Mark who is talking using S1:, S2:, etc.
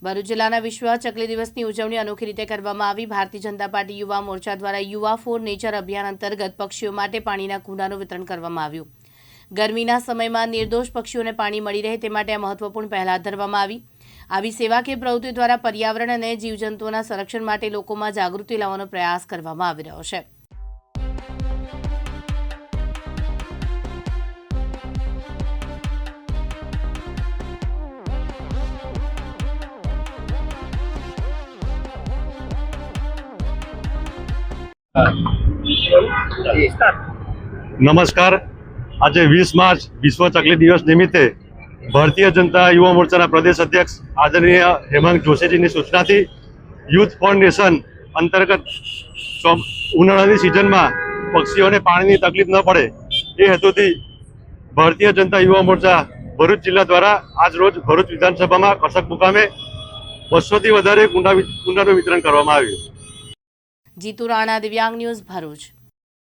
S1: ભરૂચ જિલ્લાના વિશ્વ ચકલી દિવસની ઉજવણી અનોખી રીતે કરવામાં આવી। ભારતીય જનતા પાર્ટી યુવા મોરચા દ્વારા યુવા ફોર નેચર અભિયાન અંતર્ગત પક્ષીઓ માટે પાણીના કુંડાનું વિતરણ કરવામાં આવ્યું। ગરમીના સમયમાં નિર્દોષ પક્ષીઓને પાણી મળી રહે તે માટે આ મહત્વપૂર્ણ પહેલ હાથ ધરવામાં આવી। આવી સેવાકીય પ્રવૃત્તિઓ દ્વારા પર્યાવરણ અને જીવજંતુઓના સંરક્ષણ માટે લોકોમાં જાગૃતિ લાવવાનો પ્રયાસ કરવામાં આવી રહ્યો છે।
S2: નમસ્કાર। આજે 20 માર્ચ વિશ્વ ચકલી દિવસ નિમિત્તે ભારતીય જનતા યુવા મોરચાના પ્રદેશ અધ્યક્ષ આદરણીય હેમાંગ જોશીજીની સૂચનાથી યુથ ફાઉન્ડેશન અંતર્ગત ઉનાળાની સિઝનમાં પક્ષીઓને પાણીની તકલીફ ન પડે એ હેતુથી ભારતીય જનતા યુવા મોરચા ભરૂચ જિલ્લા દ્વારા આજ રોજ ભરૂચ વિધાનસભામાં કસક મુકામે 200થી વધારે કુંડાનું વિતરણ કરવામાં આવ્યું।
S1: જીતુ રાણા, દિવ્યાંગ ન્યૂઝ, ભરૂચ।